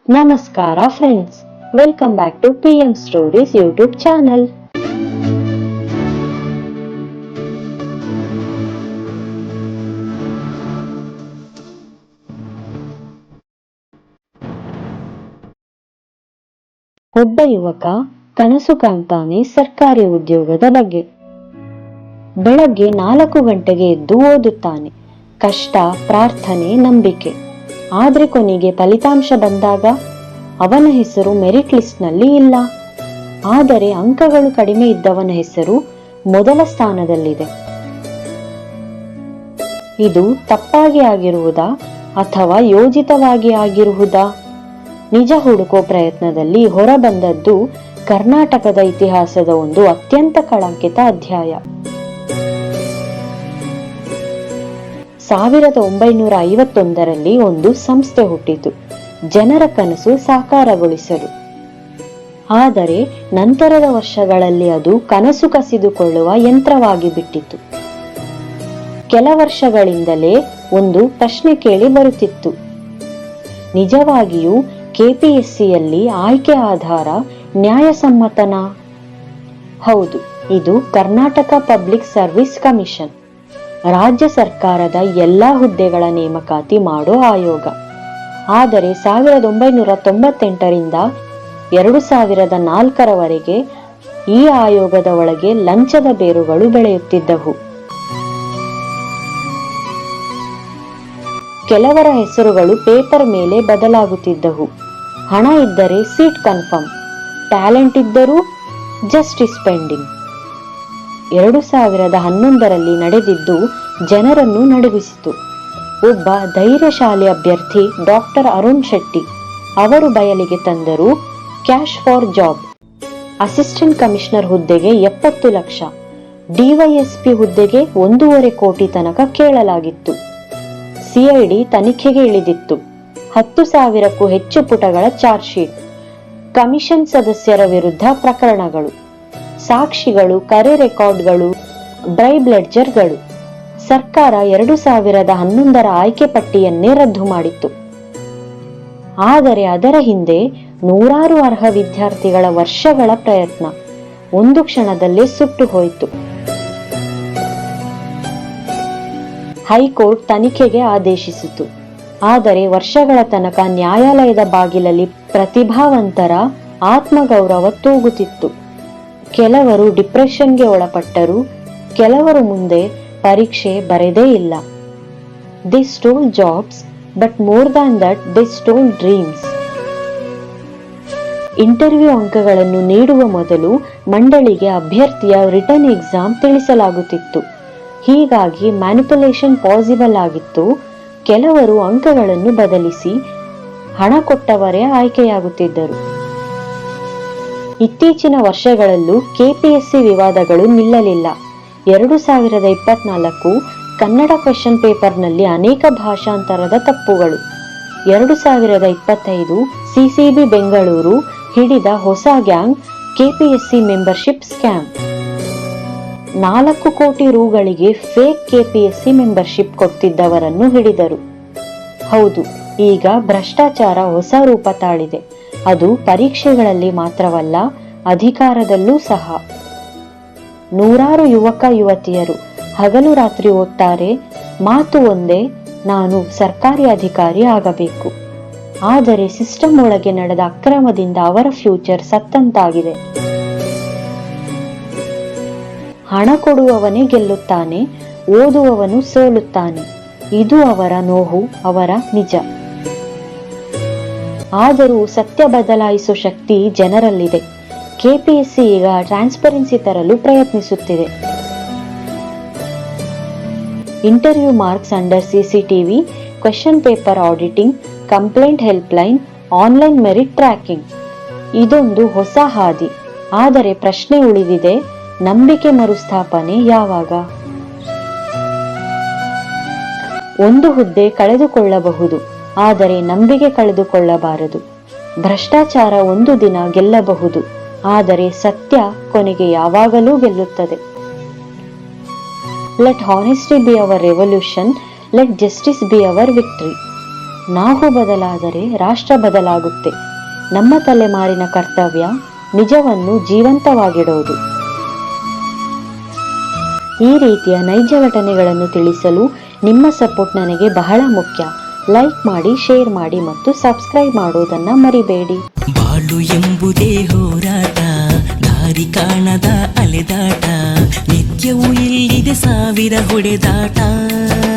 ನಮಸ್ಕಾರ friends, welcome back to PM Stories YouTube channel. ಒಬ್ಬ ಯುವಕ ಕನಸು ಕಾಣ್ತಾನೆ ಸರ್ಕಾರಿ ಉದ್ಯೋಗದ ಬಗ್ಗೆ. ಬೆಳಗ್ಗೆ 4 ಗಂಟೆಗೆ ಎದ್ದು ಓದುತ್ತಾನೆ. ಕಷ್ಟ, ಪ್ರಾರ್ಥನೆ, ನಂಬಿಕೆ. ಆದ್ರೆ ಕೊನೆಗೆ ಫಲಿತಾಂಶ ಬಂದಾಗ ಅವನ ಹೆಸರು ಮೆರಿಟ್ ಲಿಸ್ಟ್ ನಲ್ಲಿ ಇಲ್ಲ. ಆದರೆ ಅಂಕಗಳು ಕಡಿಮೆ ಇದ್ದವನ ಹೆಸರು ಮೊದಲ ಸ್ಥಾನದಲ್ಲಿದೆ. ಇದು ತಪ್ಪಾಗಿ ಆಗಿರುವುದಾ ಅಥವಾ ಯೋಜಿತವಾಗಿ ಆಗಿರುವುದಾ? ನಿಜ ಹುಡುಕೋ ಪ್ರಯತ್ನದಲ್ಲಿ ಹೊರಬಂದದ್ದು ಕರ್ನಾಟಕದ ಇತಿಹಾಸದ ಒಂದು ಅತ್ಯಂತ ಕಳಂಕಿತ ಅಧ್ಯಾಯ. 1951ರಲ್ಲಿ ಒಂದು ಸಂಸ್ಥೆ ಹುಟ್ಟಿತು, ಜನರ ಕನಸು ಸಾಕಾರಗೊಳಿಸಲು. ಆದರೆ ನಂತರದ ವರ್ಷಗಳಲ್ಲಿ ಅದು ಕನಸು ಕಸಿದುಕೊಳ್ಳುವ ಯಂತ್ರವಾಗಿ ಬಿಟ್ಟಿತು. ಕೆಲ ವರ್ಷಗಳಿಂದಲೇ ಒಂದು ಪ್ರಶ್ನೆ ಕೇಳಿ ಬರುತ್ತಿತ್ತು. ನಿಜವಾಗಿಯೂ KPSCಯಲ್ಲಿ ಆಯ್ಕೆ ಆಧಾರ ನ್ಯಾಯಸಮ್ಮತನಾ? ಹೌದು, ಇದು ಕರ್ನಾಟಕ ಪಬ್ಲಿಕ್ ಸರ್ವಿಸ್ ಕಮಿಷನ್, ರಾಜ್ಯ ಸರ್ಕಾರದ ಎಲ್ಲಾ ಹುದ್ದೆಗಳ ನೇಮಕಾತಿ ಮಾಡೋ ಆಯೋಗ. ಆದರೆ 1998ರಿಂದ 2004ರವರೆಗೆ ಈ ಆಯೋಗದ ಒಳಗೆ ಲಂಚದ ಬೇರುಗಳು ಬೆಳೆಯುತ್ತಿದ್ದವು. ಕೆಲವರ ಹೆಸರುಗಳು ಪೇಪರ್ ಮೇಲೆ ಬದಲಾಗುತ್ತಿದ್ದವು. ಹಣ ಇದ್ದರೆ ಸೀಟ್ ಕನ್ಫರ್ಮ್, ಟ್ಯಾಲೆಂಟ್ ಇದ್ದರೂ ಜಸ್ಟಿಸ್ ಪೆಂಡಿಂಗ್. 2011ರಲ್ಲಿ ನಡೆದಿದ್ದು ಜನರನ್ನು ನಡುಗಿಸಿತು. ಒಬ್ಬ ಧೈರ್ಯಶಾಲಿ ಅಭ್ಯರ್ಥಿ ಡಾಕ್ಟರ್ ಅರುಣ್ ಶೆಟ್ಟಿ ಅವರು ಬಯಲಿಗೆ ತಂದರು cash for job. Assistant commissioner ಹುದ್ದೆಗೆ 70 ಲಕ್ಷ, DYSP ಹುದ್ದೆಗೆ 1.5 ಕೋಟಿ ತನಕ ಕೇಳಲಾಗಿತ್ತು. CID ತನಿಖೆಗೆ ಇಳಿದಿತ್ತು. 10,000ಕ್ಕೂ ಹೆಚ್ಚು ಪುಟಗಳ ಚಾರ್ಜ್ ಶೀಟ್, ಕಮಿಷನ್ ಸದಸ್ಯರ ವಿರುದ್ಧ ಪ್ರಕರಣಗಳು, ಸಾಕ್ಷಿಗಳು, ಕರೆ ರೆಕಾರ್ಡ್ಗಳು, ಬ್ರೈಬ್ ಲೆಡ್ಜರ್ಗಳು. ಸರ್ಕಾರ 2011ರ ಆಯ್ಕೆ ಪಟ್ಟಿಯನ್ನೇ ರದ್ದು ಮಾಡಿತ್ತು. ಆದರೆ ಅದರ ಹಿಂದೆ ನೂರಾರು ಅರ್ಹ ವಿದ್ಯಾರ್ಥಿಗಳ ವರ್ಷಗಳ ಪ್ರಯತ್ನ ಒಂದು ಕ್ಷಣದಲ್ಲೇ ಸುಟ್ಟು ಹೋಯಿತು. ಹೈಕೋರ್ಟ್ ತನಿಖೆಗೆ ಆದೇಶಿಸಿತು. ಆದರೆ ವರ್ಷಗಳ ತನಕ ನ್ಯಾಯಾಲಯದ ಬಾಗಿಲಲ್ಲಿ ಪ್ರತಿಭಾವಂತರ ಆತ್ಮಗೌರವ ತೂಗುತ್ತಿತ್ತು. ಕೆಲವರು ಡಿಪ್ರೆಷನ್ಗೆ ಒಳಪಟ್ಟರು, ಕೆಲವರು ಮುಂದೆ ಪರೀಕ್ಷೆ ಬರೆದೇ ಇಲ್ಲ. They stole jobs, but more than that they stole dreams. Interview ಅಂಕಗಳನ್ನು ನೀಡುವ ಮೊದಲು ಮಂಡಳಿಗೆ ಅಭ್ಯರ್ಥಿಯ ರಿಟರ್ನ್ ಎಕ್ಸಾಮ್ ತಿಳಿಸಲಾಗುತ್ತಿತ್ತು. ಹೀಗಾಗಿ ಮ್ಯಾನಿಪುಲೇಷನ್ ಪಾಸಿಬಲ್ ಆಗಿತ್ತು. ಕೆಲವರು ಅಂಕಗಳನ್ನು ಬದಲಿಸಿ ಹಣ ಕೊಟ್ಟವರೇ ಆಯ್ಕೆಯಾಗುತ್ತಿದ್ದರು. ಇತ್ತೀಚಿನ ವರ್ಷಗಳಲ್ಲೂ KPSC ವಿವಾದಗಳು ನಿಲ್ಲಲಿಲ್ಲ. 2024 ಕನ್ನಡ ಕ್ವೆಶ್ಚನ್ ಪೇಪರ್ನಲ್ಲಿ ಅನೇಕ ಭಾಷಾಂತರದ ತಪ್ಪುಗಳು. 2025 CCB ಬೆಂಗಳೂರು ಹಿಡಿದ ಹೊಸ ಗ್ಯಾಂಗ್ KPSC ಮೆಂಬರ್ಶಿಪ್ ಸ್ಕ್ಯಾಮ್. 4 ಕೋಟಿ ರೂಗಳಿಗೆ ಫೇಕ್ KPSC ಮೆಂಬರ್ಶಿಪ್ ಕೊಡ್ತಿದ್ದವರನ್ನು ಹಿಡಿದರು. ಹೌದು, ಈಗ ಭ್ರಷ್ಟಾಚಾರ ಹೊಸ ರೂಪ ತಾಳಿದೆ. ಅದು ಪರೀಕ್ಷೆಗಳಲ್ಲಿ ಮಾತ್ರವಲ್ಲ, ಅಧಿಕಾರದಲ್ಲೂ ಸಹ. ನೂರಾರು ಯುವಕ ಯುವತಿಯರು ಹಗಲು ರಾತ್ರಿ ಓದ್ತಾರೆ. ಮಾತು ಒಂದೇ, ನಾನು ಸರ್ಕಾರಿ ಅಧಿಕಾರಿ ಆಗಬೇಕು. ಆದರೆ ಸಿಸ್ಟಮ್ ಒಳಗೆ ನಡೆದ ಅಕ್ರಮದಿಂದ ಅವರ ಫ್ಯೂಚರ್ ಸತ್ತಂತಾಗಿದೆ. ಹಣ ಕೊಡುವವನೇ ಗೆಲ್ಲುತ್ತಾನೆ, ಓದುವವನು ಸೋಲುತ್ತಾನೆ. ಇದು ಅವರ ನೋವು, ಅವರ ನಿಜ. ಆದರೂ ಸತ್ಯ ಬದಲಾಯಿಸೋ ಶಕ್ತಿ ಜನರಲ್ಲಿದೆ. KPSC ಈಗ ಟ್ರಾನ್ಸ್ಪರೆನ್ಸಿ ತರಲು ಪ್ರಯತ್ನಿಸುತ್ತಿದೆ. Interview marks under CCTV, question paper auditing, complaint helpline, online merit tracking. ಇದೊಂದು ಹೊಸ ಹಾದಿ. ಆದರೆ ಪ್ರಶ್ನೆ ಉಳಿದಿದೆ, ನಂಬಿಕೆ ಮರುಸ್ಥಾಪನೆ ಯಾವಾಗ? ಒಂದು ಹುದ್ದೆ ಕಳೆದುಕೊಳ್ಳಬಹುದು, ಆದರೆ ನಂಬಿಕೆ ಕಳೆದುಕೊಳ್ಳಬಾರದು. ಭ್ರಷ್ಟಾಚಾರ ಒಂದು ದಿನ ಗೆಲ್ಲಬಹುದು, ಆದರೆ ಸತ್ಯ ಕೊನೆಗೆ ಯಾವಾಗಲೂ ಗೆಲ್ಲುತ್ತದೆ. Let honesty be our revolution, let justice be our victory. ನಾವು ಬದಲಾದರೆ ರಾಷ್ಟ್ರ ಬದಲಾಗುತ್ತೆ. ನಮ್ಮ ತಲೆಮಾರಿನ ಕರ್ತವ್ಯ ನಿಜವನ್ನು ಜೀವಂತವಾಗಿಡೋದು. ಈ ರೀತಿಯ ನೈಜ ಘಟನೆಗಳನ್ನು ತಿಳಿಸಲು ನಿಮ್ಮ ಸಪೋರ್ಟ್ ನನಗೆ ಬಹಳ ಮುಖ್ಯ. ಲೈಕ್ ಮಾಡಿ, ಶೇರ್ ಮಾಡಿ ಮತ್ತು ಸಬ್ಸ್ಕ್ರೈಬ್ ಮಾಡೋದನ್ನ ಮರಿಬೇಡಿ. ಬಾಳು ಎಂಬುದೇ ಹೋರಾಟ, ದಾರಿ ಕಾಣದ ಅಲೆದಾಟ, ನಿತ್ಯವೂ ಇಲ್ಲಿದೆ ಸಾವಿರ ಹೊಡೆದಾಟ.